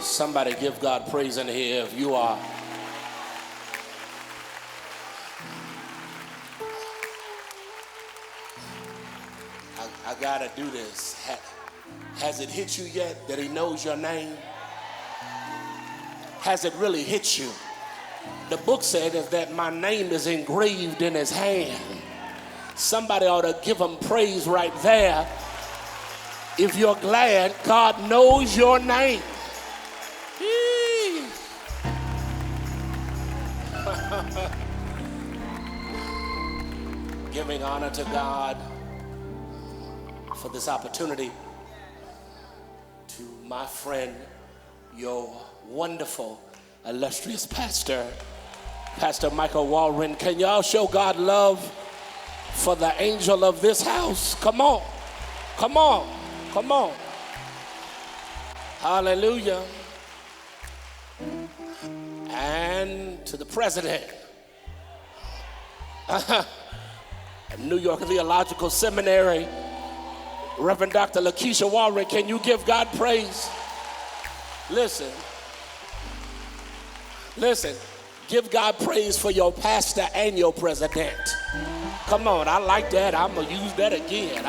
Somebody give God praise in here if you are. I gotta do this. Has it hit you yet that he knows your name? Has it really hit you? The book said is that my name is engraved in his hand. Somebody ought to give him praise right there. If you're glad God knows your name. Giving honor to God for this opportunity, to my friend, your wonderful, illustrious pastor, Pastor Michael Walrond. Can y'all show God love for the angel of this house? Come on, come on, come on. Hallelujah. And to the president, New York Theological Seminary, Reverend Dr. Lakeisha Walrond. Can you give God praise? Listen, give God praise for your pastor and your president. Come on, I like that. I'm going to use that again.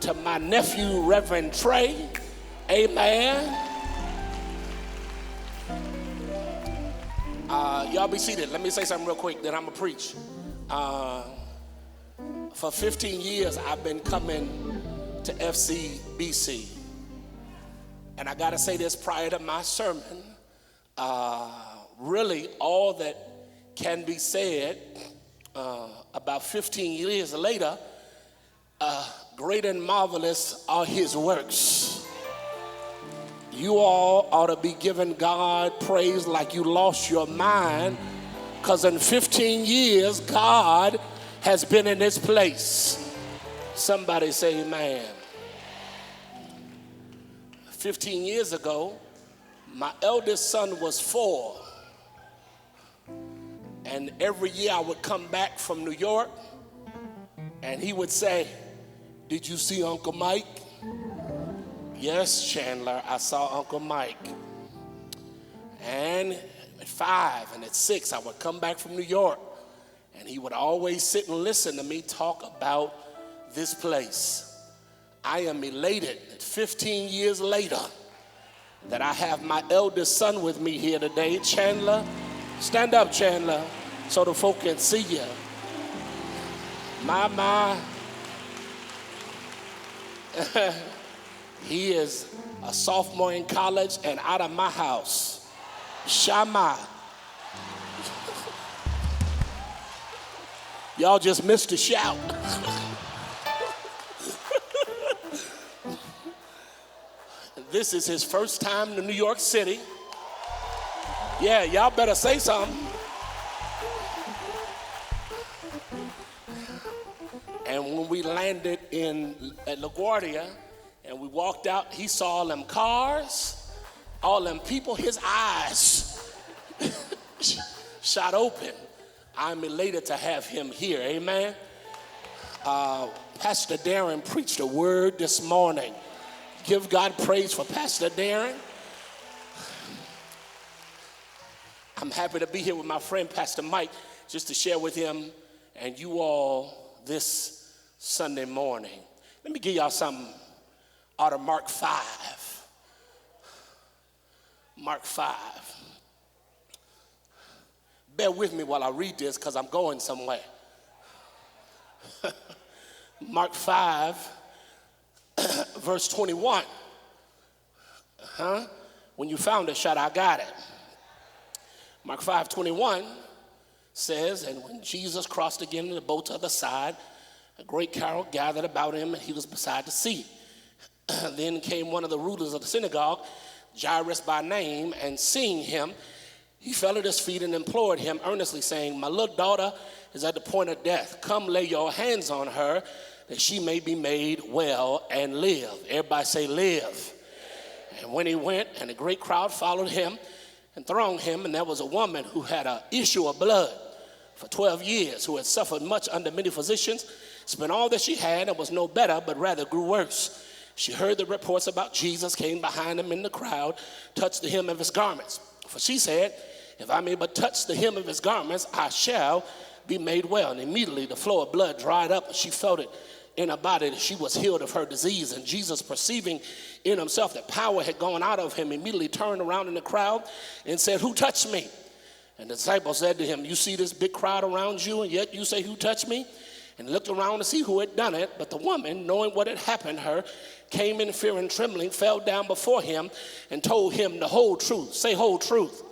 To my nephew, Reverend Trey, amen. Y'all be seated. Let me say something real quick, then I'm going to preach. For 15 years, I've been coming to FCBC. And I got to say this prior to my sermon. Really, all that can be said about 15 years later, great and marvelous are his works. You all ought to be giving God praise like you lost your mind, because in 15 years, God has been in this place. Somebody say amen. 15 years ago, my eldest son was 4. And every year I would come back from New York and he would say, "Did you see Uncle Mike?" "Yes, Chandler, I saw Uncle Mike." And at 5 and at 6, I would come back from New York and he would always sit and listen to me talk about this place. I am elated that 15 years later that I have my eldest son with me here today. Chandler, stand up, Chandler, so the folk can see you. My. He is a sophomore in college and out of my house. Shama. Y'all just missed a shout. This is his first time to New York City. Yeah, y'all better say something. And when we landed at LaGuardia and we walked out, he saw all them cars, all them people, his eyes shot open. I'm elated to have him here, amen. Pastor Darren preached a word this morning. Give God praise for Pastor Darren. I'm happy to be here with my friend Pastor Mike, just to share with him and you all this Sunday morning. Let me give y'all something out of Mark 5. Mark 5. Bear with me while I read this because I'm going somewhere. Mark 5, verse 21. When you found it, shout, "I got it." Mark 5:21 says, "And when Jesus crossed again in the boat to the other side, a great crowd gathered about him, and he was beside the sea. Then came one of the rulers of the synagogue, Jairus by name, and seeing him, he fell at his feet and implored him earnestly, saying, 'My little daughter is at the point of death. Come lay your hands on her, that she may be made well and live.'" Everybody say, "Live." And when he went, and a great crowd followed him and thronged him, and there was a woman who had an issue of blood for 12 years, who had suffered much under many physicians, spent all that she had, and was no better, but rather grew worse. She heard the reports about Jesus, came behind him in the crowd, touched the hem of his garments. For she said, if I may but touch the hem of his garments, I shall be made well. And immediately the flow of blood dried up, and she felt it in her body that she was healed of her disease. And Jesus, perceiving in himself that power had gone out of him, immediately turned around in the crowd and said, who touched me? And the disciples said to him, you see this big crowd around you, and yet you say, who touched me? And looked around to see who had done it. But the woman, knowing what had happened to her, came in fear and trembling, fell down before him, and told him the whole truth. Say, whole truth.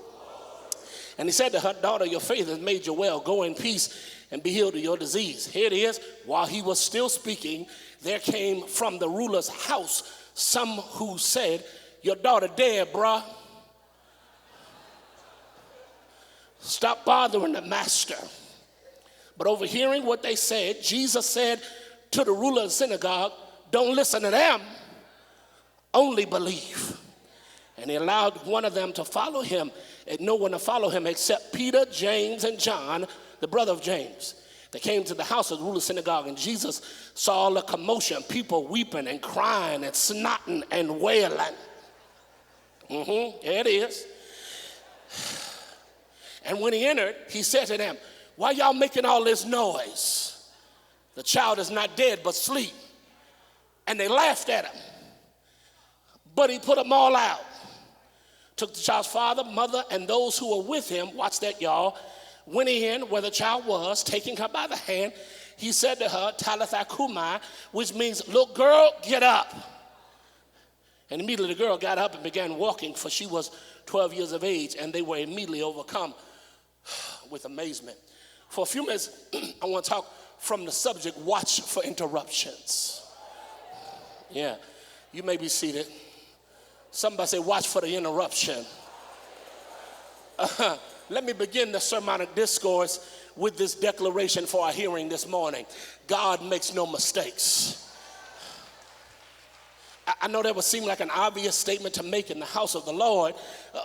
And he said to her, daughter, your faith has made you well. Go in peace and be healed of your disease. Here it is. While he was still speaking, there came from the ruler's house some who said, your daughter dead, bruh. Stop bothering the master. But overhearing what they said, Jesus said to the ruler of the synagogue, don't listen to them, only believe. And he allowed one of them to follow him, and no one to follow him except Peter, James, and John, the brother of James. They came to the house of the ruler of the synagogue, and Jesus saw all the commotion, people weeping and crying and snotting and wailing. There it is. And when he entered, he said to them, why y'all making all this noise? The child is not dead, but asleep. And they laughed at him. But he put them all out. Took the child's father, mother, and those who were with him, watch that, y'all, went in where the child was, taking her by the hand. He said to her, Talitha Kumai, which means, little girl, get up. And immediately the girl got up and began walking, for she was 12 years of age, and they were immediately overcome with amazement. For a few minutes, I want to talk from the subject, watch for interruptions. Yeah, you may be seated. Somebody say, watch for the interruption. Let me begin the sermonic discourse with this declaration for our hearing this morning. God makes no mistakes. I know that would seem like an obvious statement to make in the house of the Lord,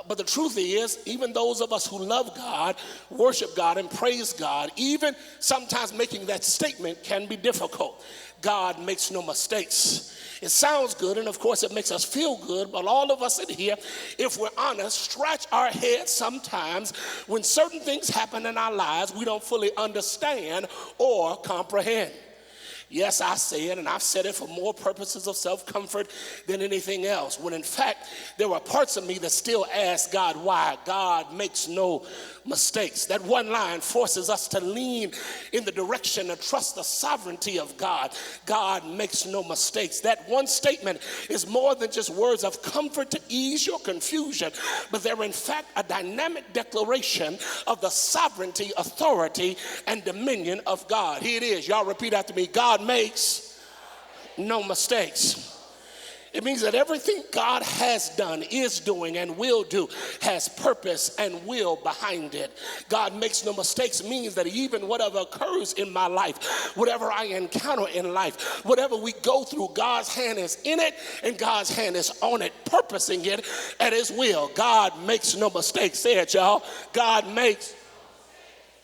but the truth is, even those of us who love God, worship God, and praise God, even sometimes making that statement can be difficult. God makes no mistakes. It sounds good, and of course it makes us feel good, but all of us in here, if we're honest, scratch our heads sometimes when certain things happen in our lives we don't fully understand or comprehend. Yes, I say it, and I've said it for more purposes of self-comfort than anything else, when in fact, there were parts of me that still ask God why. God makes no mistakes. That one line forces us to lean in the direction and trust the sovereignty of God. God makes no mistakes. That one statement is more than just words of comfort to ease your confusion, but they're in fact a dynamic declaration of the sovereignty, authority, and dominion of God. Here it is. Y'all repeat after me. God makes no mistakes. It means that everything God has done, is doing, and will do has purpose and will behind it. God makes no mistakes means that even whatever occurs in my life, whatever I encounter in life, whatever we go through, God's hand is in it and God's hand is on it, purposing it at his will. God makes no mistakes. Say it, y'all. God makes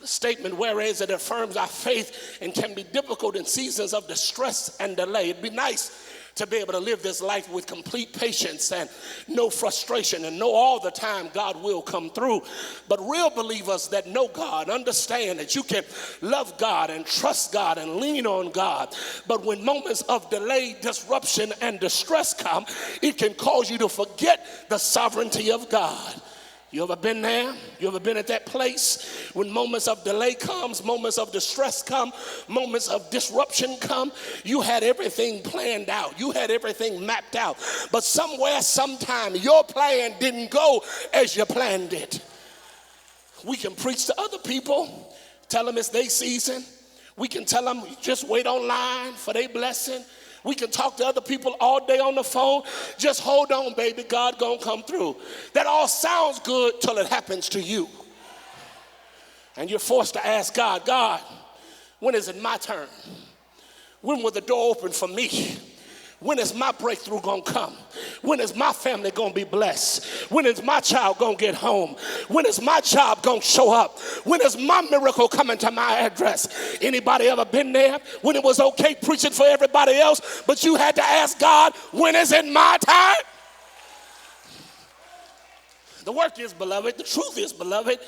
the statement, whereas it affirms our faith and can be difficult in seasons of distress and delay. It'd be nice to be able to live this life with complete patience and no frustration and know all the time God will come through. But real believers that know God understand that you can love God and trust God and lean on God. But when moments of delay, disruption, and distress come, it can cause you to forget the sovereignty of God. You ever been there? You ever been at that place when moments of delay comes, moments of distress come, moments of disruption come? You had everything planned out. You had everything mapped out. But somewhere, sometime, your plan didn't go as you planned it. We can preach to other people, tell them it's their season. We can tell them just wait online for their blessing. We can talk to other people all day on the phone. Just hold on, baby. God gonna come through. That all sounds good till it happens to you. And you're forced to ask God, God, when is it my turn? When will the door open for me? When is my breakthrough gonna come? When is my family going to be blessed? When is my child going to get home? When is my job going to show up? When is my miracle coming to my address? Anybody ever been there when it was okay preaching for everybody else, but you had to ask God, when is it my time? The work is, beloved, the truth is, beloved,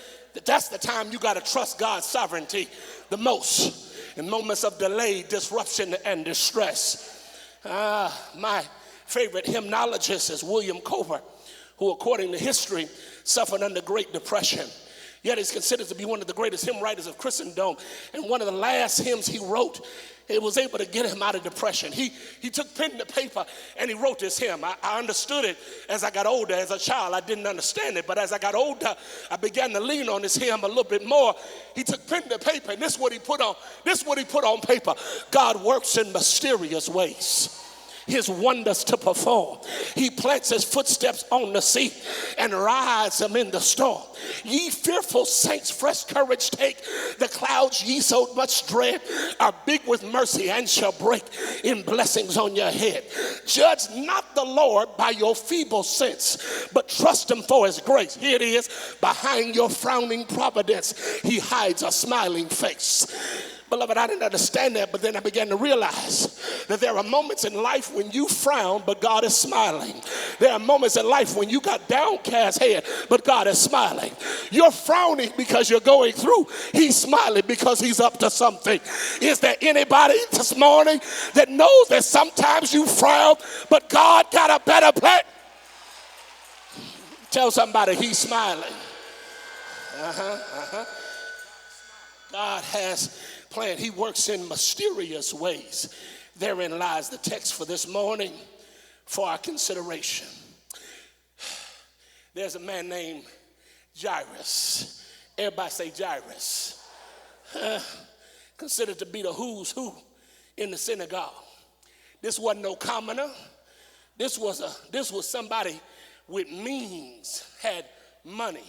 that's the time you got to trust God's sovereignty the most. In moments of delay, disruption, and distress. My favorite hymnologist is William Coleman, who, according to history, suffered under Great Depression. Yet he's considered to be one of the greatest hymn writers of Christendom. And one of the last hymns he wrote, it was able to get him out of depression. He took pen to paper and he wrote this hymn. I understood it as I got older. As a child, I didn't understand it. But as I got older, I began to lean on this hymn a little bit more. He took pen to paper, and this is what he put on. This is what he put on paper. God works in mysterious ways, his wonders to perform. He plants his footsteps on the sea and rides them in the storm. Ye fearful saints, fresh courage take. The clouds ye so much dread are big with mercy and shall break in blessings on your head. Judge not the Lord by your feeble sense, but trust him for his grace. Here it is. Behind your frowning providence, he hides a smiling face. Beloved, I didn't understand that, but then I began to realize that there are moments in life when you frown, but God is smiling. There are moments in life when you got downcast head, but God is smiling. You're frowning because you're going through. He's smiling because he's up to something. Is there anybody this morning that knows that sometimes you frown, but God got a better plan? Tell somebody he's smiling. God has planned. He works in mysterious ways. Therein lies the text for this morning for our consideration. There's a man named Jairus. Everybody say Jairus. Considered to be the who's who in the synagogue. This wasn't no commoner. This was somebody with means, had money,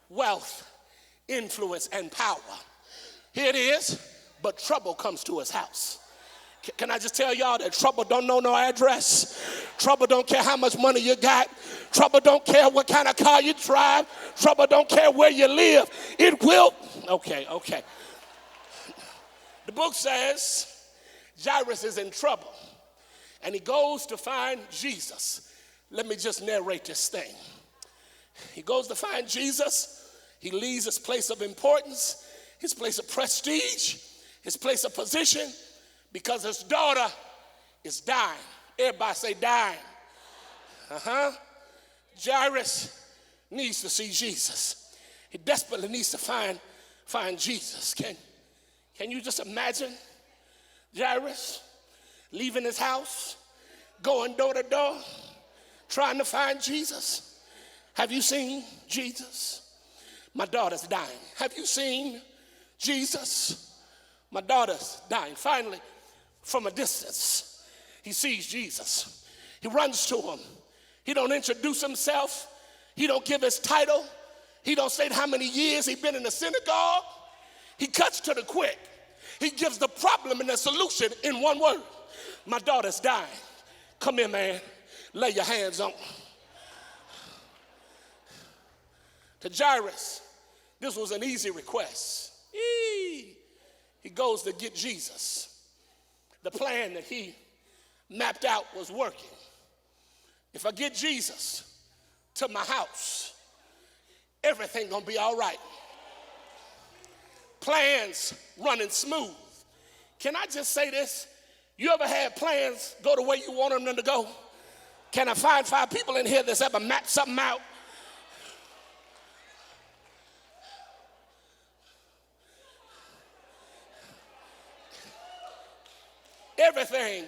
wealth, influence, and power. Here it is, but trouble comes to his house. Can I just tell y'all that trouble don't know no address? Trouble don't care how much money you got. Trouble don't care what kind of car you drive. Trouble don't care where you live. It will. Okay. The book says Jairus is in trouble, and he goes to find Jesus. Let me just narrate this thing. He goes to find Jesus. He leaves his place of importance, his place of prestige, his place of position, because his daughter is dying. Everybody say dying. Jairus needs to see Jesus. He desperately needs to find Jesus. Can you just imagine Jairus leaving his house, going door to door, trying to find Jesus? Have you seen Jesus? My daughter's dying. Have you seen Jesus? My daughter's dying. Finally, from a distance, he sees Jesus. He runs to him. He don't introduce himself. He don't give his title. He don't say how many years he's been in the synagogue. He cuts to the quick. He gives the problem and the solution in one word. My daughter's dying. Come here, man. Lay your hands on. To Jairus, this was an easy request. He goes to get Jesus. The plan that he mapped out was working. If I get Jesus to my house, everything gonna be all right. Plans running smooth. Can I just say this? You ever had plans go the way you want them to go? Can I find 5 people in here that's ever mapped something out? Everything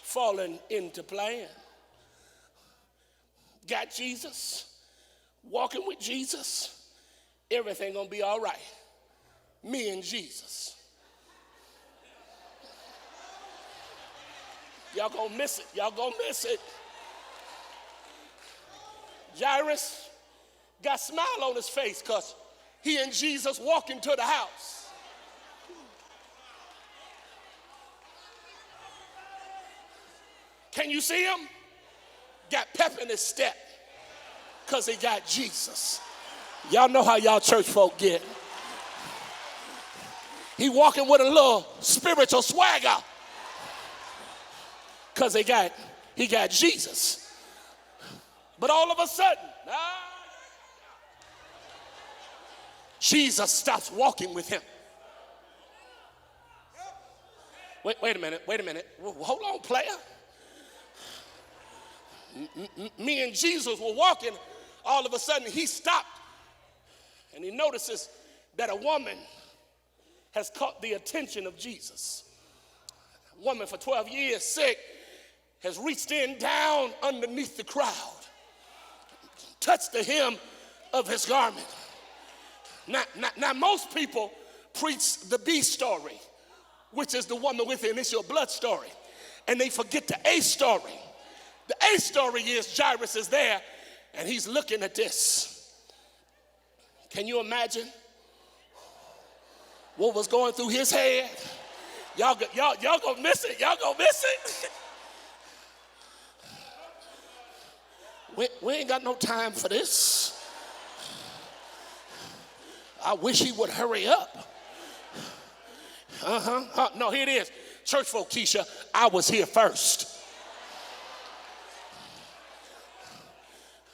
falling into plan. Got Jesus, walking with Jesus, everything gonna be all right. Me and Jesus. Y'all gonna miss it. Y'all gonna miss it. Jairus got a smile on his face because he and Jesus walking to the house. Can you see him? got pep in his step because he got Jesus. Y'all know how y'all church folk get. He walking with a little spiritual swagger because he got Jesus. But all of a sudden, Jesus stops walking with him. Wait a minute. Hold on, player. Me and Jesus were walking. All of a sudden, he stopped. And he notices that a woman has caught the attention of Jesus. A woman for 12 years sick has reached in down underneath the crowd, touched the hem of his garment. Now most people preach the B story, which is the woman with the initial blood story, and they forget the A story. The A story is Jairus is there, and he's looking at this. Can you imagine what was going through his head? Y'all gonna miss it. Y'all gonna miss it. We ain't got no time for this. I wish he would hurry up. No, here it is. Church folk, Keisha, I was here first.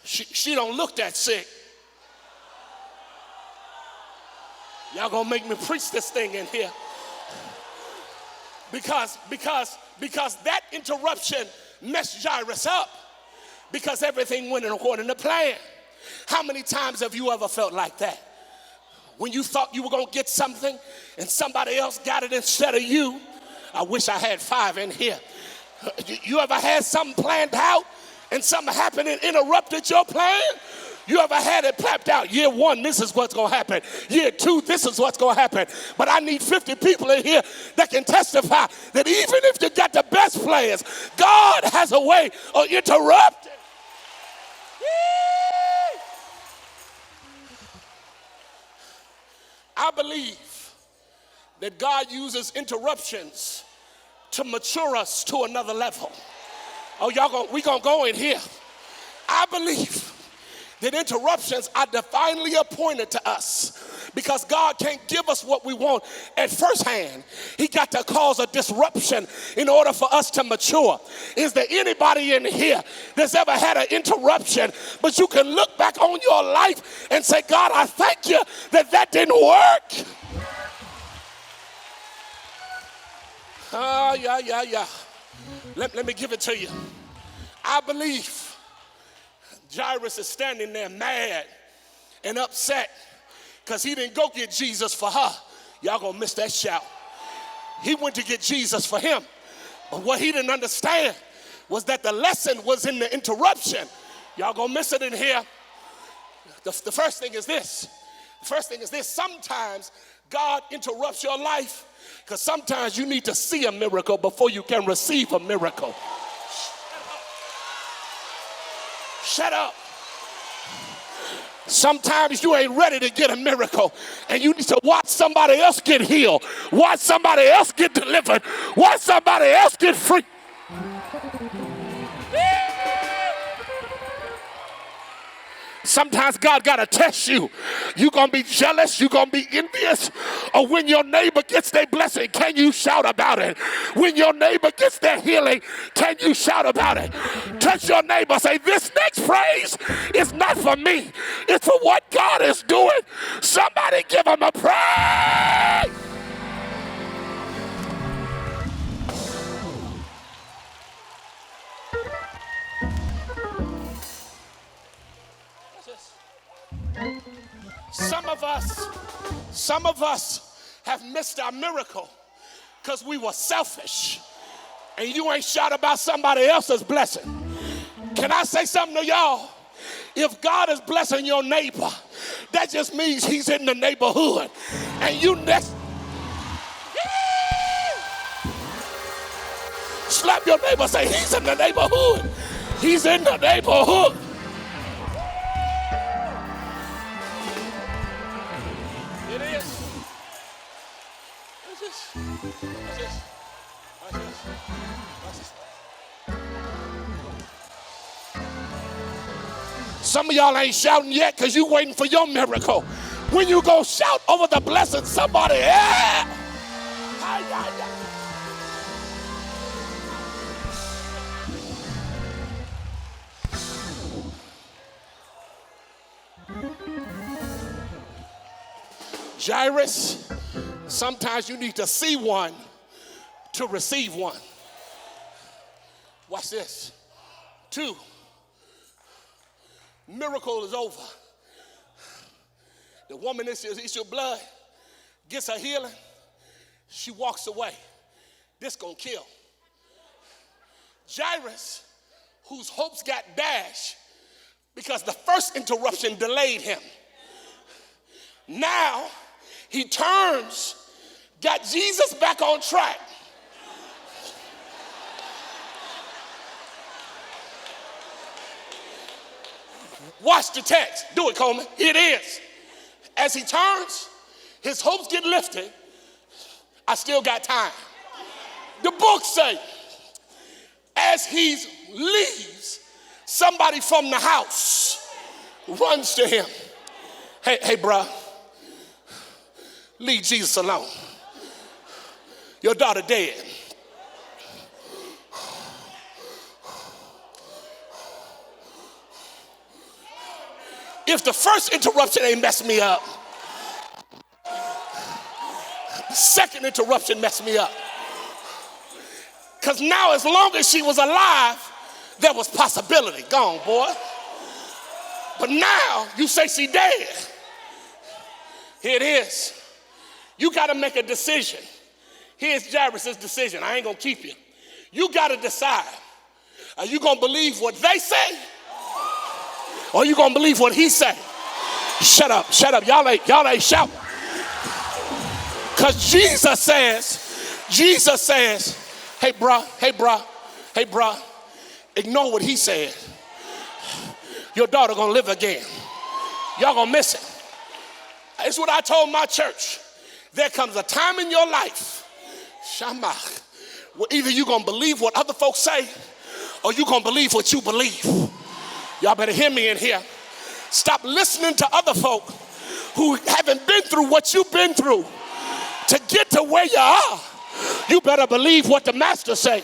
She don't look that sick. Y'all gonna make me preach this thing in here. Because that interruption messed Jairus up. Because everything went according to plan. How many times have you ever felt like that? When you thought you were gonna get something and somebody else got it instead of you. I wish I had 5 in here. You ever had something planned out and something happened and interrupted your plan? You ever had it planned out? Year 1, this is what's going to happen. Year 2, this is what's going to happen. But I need 50 people in here that can testify that even if you got the best plans, God has a way of interrupting. I believe that God uses interruptions to mature us to another level. Oh, we gonna go in here. I believe that interruptions are divinely appointed to us because God can't give us what we want at first hand. He got to cause a disruption in order for us to mature. Is there anybody in here that's ever had an interruption, but you can look back on your life and say, God, I thank you that didn't work? Yeah. Let me give it to you. I believe Jairus is standing there mad and upset because he didn't go get Jesus for her. Y'all gonna miss that shout. He went to get Jesus for him. But what he didn't understand was that the lesson was in the interruption. Y'all gonna miss it in here. The first thing is this. Sometimes God interrupts your life because sometimes you need to see a miracle before you can receive a miracle. Shut up. Sometimes you ain't ready to get a miracle and you need to watch somebody else get healed, watch somebody else get delivered, watch somebody else get free. Sometimes God got to test you. You're going to be jealous. You're going to be envious. Or when your neighbor gets their blessing, can you shout about it? When your neighbor gets their healing, can you shout about it? Touch your neighbor. Say, this next praise is not for me. It's for what God is doing. Somebody give him a praise. Some of us have missed our miracle because we were selfish. And you ain't shout about somebody else's blessing. Can I say something to y'all? If God is blessing your neighbor, that just means he's in the neighborhood. And you next. Slap your neighbor, say he's in the neighborhood. He's in the neighborhood. It is. Watch this. Watch this. Watch this. Watch this. Some of y'all ain't shouting yet because you waiting for your miracle. When you go shout over the blessing, somebody, yeah. Jairus, sometimes you need to see one to receive one. Watch this. 2, miracle is over. The woman is issue of blood, gets her healing, she walks away. This gonna kill. Jairus, whose hopes got dashed because the first interruption delayed him. Now he turns, got Jesus back on track. Watch the text. Do it, Coleman. Here it is. As he turns, his hopes get lifted. I still got time. The book say, as he leaves, somebody from the house runs to him. Hey, bro, leave Jesus alone. Your daughter dead. If the first interruption ain't messed me up, the second interruption messed me up. Because now as long as she was alive, there was possibility. Gone, boy. But now you say she dead. Here it is. You got to make a decision. Here's Jairus' decision. I ain't going to keep you. You got to decide. Are you going to believe what they say? Or are you going to believe what he said? Shut up. Y'all ain't shouting. Because Jesus says, hey, bruh, ignore what he said. Your daughter going to live again. Y'all going to miss it. It's what I told my church. There comes a time in your life, Shama, where either you're going to believe what other folks say or you're going to believe what you believe. Y'all better hear me in here. Stop listening to other folk who haven't been through what you've been through to get to where you are. You better believe what the master say.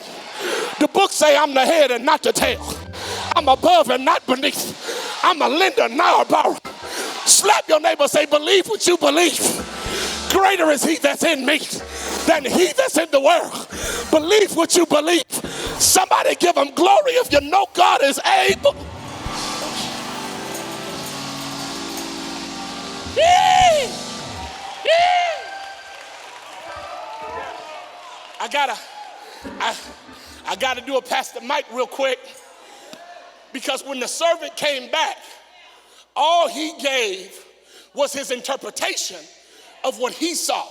The book say I'm the head and not the tail. I'm above and not beneath. I'm a lender, not a borrower. Slap your neighbor, say believe what you believe. Greater is he that's in me than he that's in the world. Believe what you believe. Somebody give him glory if you know God is able. I gotta do a Pastor Mike real quick, because when the servant came back, all he gave was his interpretation of what he saw.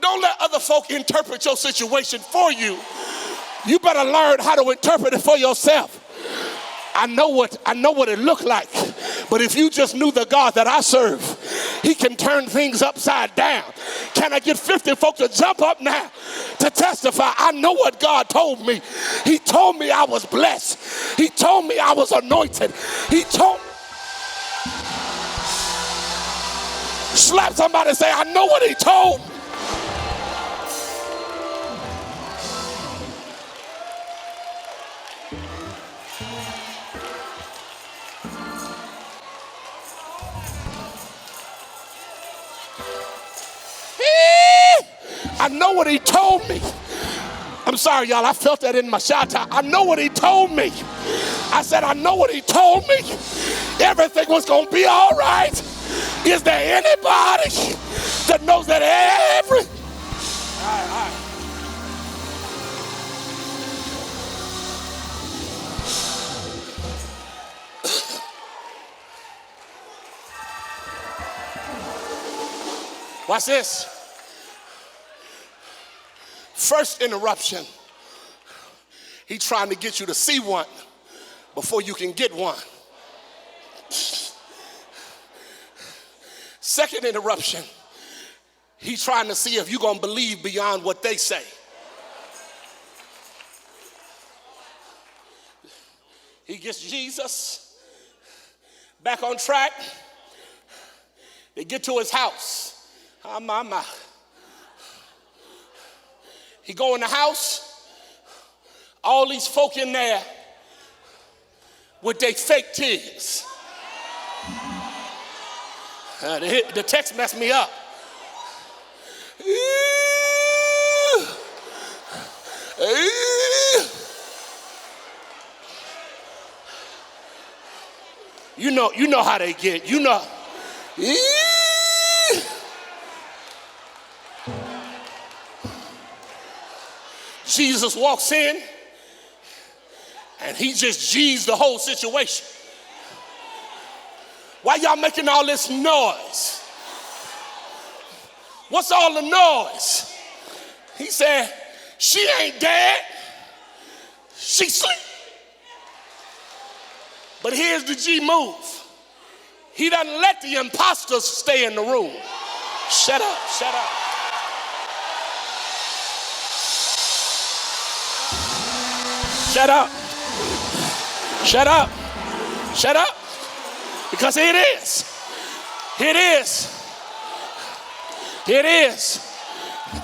Don't let other folk interpret your situation for you. You better learn how to interpret it for yourself. I know what it looked like, but if you just knew the God that I serve, he can turn things upside down. Can I get 50 folks to jump up now to testify? I know what God told me. He told me I was blessed. He told me I was anointed. He told me. Slap somebody and say, I know what he told me. I know what he told me. I'm sorry, y'all. I felt that in my shout out. I know what he told me. I said, I know what he told me. Everything was going to be all right. Is there anybody that knows that every... All right. Watch this. First interruption, he trying to get you to see one before you can get one. Second interruption, he trying to see if you're going to believe beyond what they say. He gets Jesus back on track. They get to his house. My. He go in the house. All these folk in there with their fake tears. The text messed me up. You know how they get. You know. Jesus walks in and he just G's the whole situation. Why y'all making all this noise? What's all the noise? He said, she ain't dead. She's asleep. But here's the G move. He doesn't let the imposters stay in the room. Shut up, shut up. Shut up. Shut up. Shut up. Because here it is. Here it is. Here it is.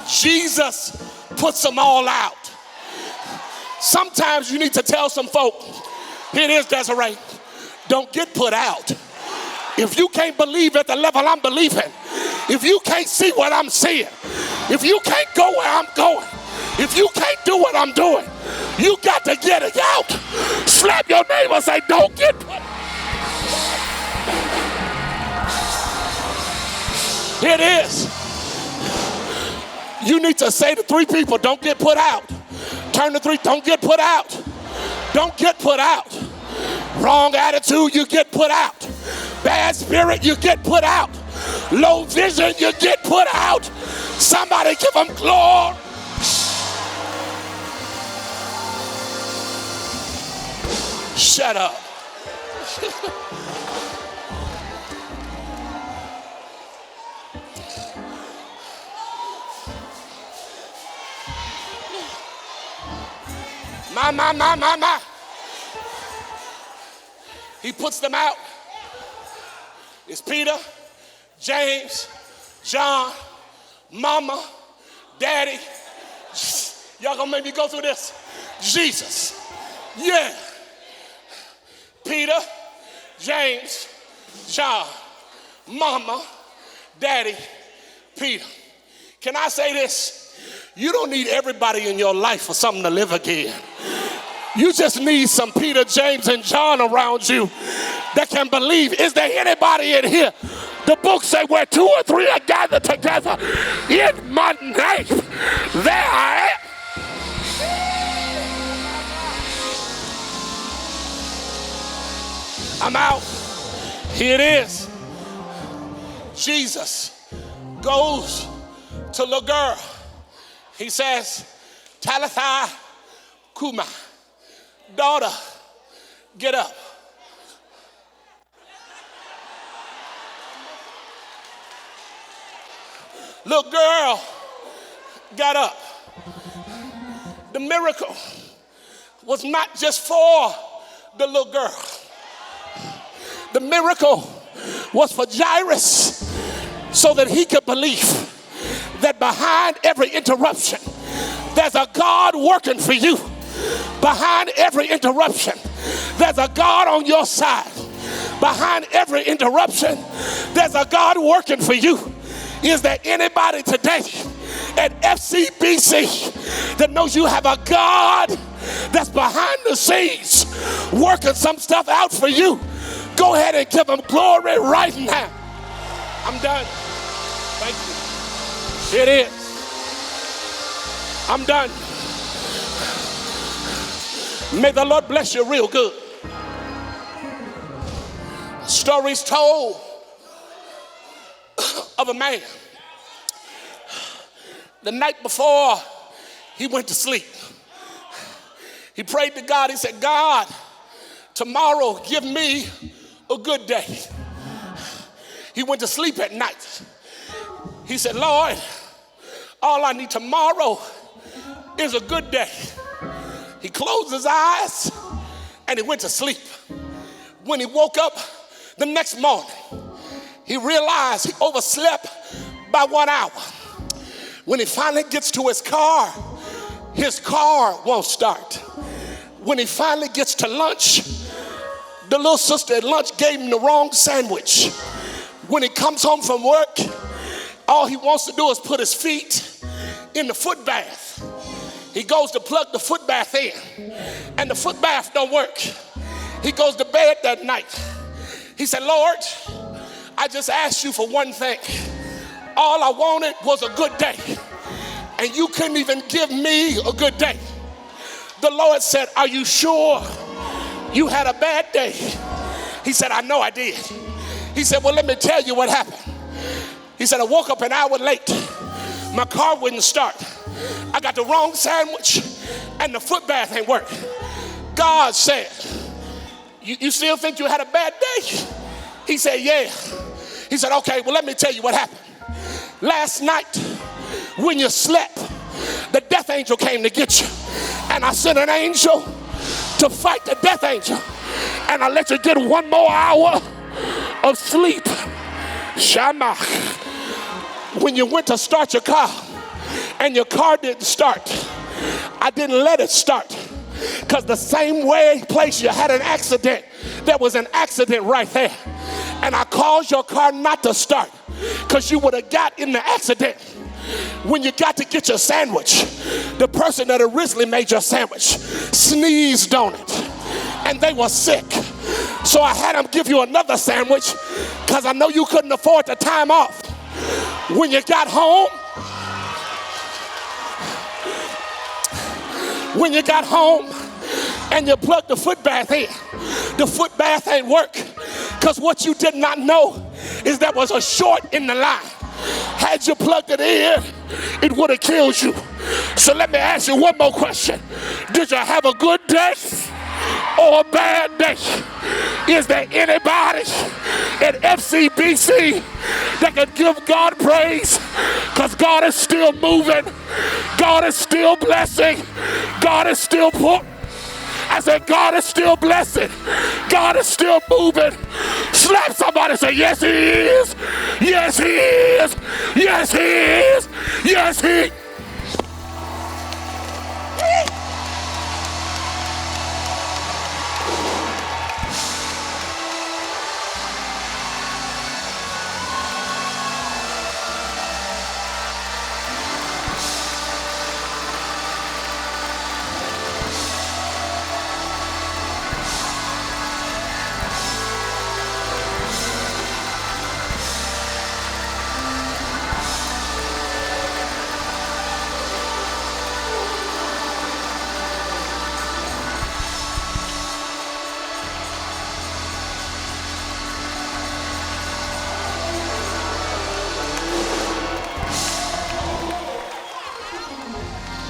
Jesus puts them all out. Sometimes you need to tell some folk, here it is, Desiree, don't get put out. If you can't believe at the level I'm believing, if you can't see what I'm seeing, if you can't go where I'm going, if you can't do what I'm doing, you got to get it out. Slap your neighbor and say, don't get put out. Here it is. You need to say to 3 people, don't get put out. Turn to 3, don't get put out. Don't get put out. Wrong attitude, you get put out. Bad spirit, you get put out. Low vision, you get put out. Somebody give them glory. Shut up. My. He puts them out. It's Peter, James, John, Mama, Daddy. Y'all gonna make me go through this? Jesus. Yeah. Peter, James, John, Mama, Daddy, Peter. Can I say this? You don't need everybody in your life for something to live again. You just need some Peter, James, and John around you that can believe. Is there anybody in here? The book says where 2 or 3 are gathered together in my name, there I am. I'm out. Here it is. Jesus goes to the girl. He says, Talitha Kuma, daughter, get up. Little girl got up. The miracle was not just for the little girl. The miracle was for Jairus so that he could believe that behind every interruption, there's a God working for you. Behind every interruption, there's a God on your side. Behind every interruption, there's a God working for you. Is there anybody today at FCBC that knows you have a God that's behind the scenes working some stuff out for you? Go ahead and give him glory right now. I'm done. Thank you. It is. I'm done. May the Lord bless you real good. Stories told of a man. The night before he went to sleep, he prayed to God. He said, God, tomorrow give me a good day. He went to sleep at night. He said, Lord, all I need tomorrow is a good day. He closed his eyes and he went to sleep. When he woke up the next morning, he realized he overslept by 1 hour. When he finally gets to his car won't start. When he finally gets to lunch, the little sister at lunch gave him the wrong sandwich. When he comes home from work, all he wants to do is put his feet in the foot bath. He goes to plug the foot bath in, and the foot bath don't work. He goes to bed that night. He said, Lord, I just asked you for one thing. All I wanted was a good day, and you couldn't even give me a good day. The Lord said, are you sure you had a bad day? He said, I know I did. He said, well, let me tell you what happened. He said, I woke up an hour late. My car wouldn't start. I got the wrong sandwich, and the foot bath ain't work. God said, you still think you had a bad day? He said, yeah. He said, okay, well, let me tell you what happened. Last night, when you slept, the death angel came to get you. And I sent an angel to fight the death angel. And I let you get 1 more hour of sleep. Shama. When you went to start your car and your car didn't start, I didn't let it start. Because the same place you had an accident, there was an accident right there. And I caused your car not to start because you would have got in the accident. When you got to get your sandwich, the person that originally made your sandwich sneezed on it and they were sick. So I had them give you another sandwich because I know you couldn't afford the time off. When you got home, and you plugged the foot bath in, the foot bath ain't work because what you did not know is there was a short in the line. Had you plugged it in, it would have killed you. So let me ask you one more question. Did you have a good day or a bad day? Is there anybody at FCBC that can give God praise? Because God is still moving. God is still blessing. God is still I said, God is still blessing. God is still moving. Slap somebody and say, yes, he is. Yes, he is. Yes, he is. Yes, he.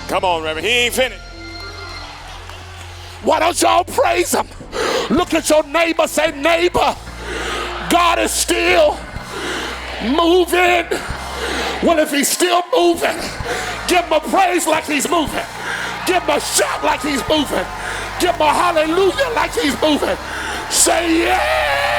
Come on, Reverend. He ain't finished. Why don't y'all praise him? Look at your neighbor. Say, neighbor, God is still moving. Well, if he's still moving, give him a praise like he's moving. Give him a shout like he's moving. Give him a hallelujah like he's moving. Say, yeah.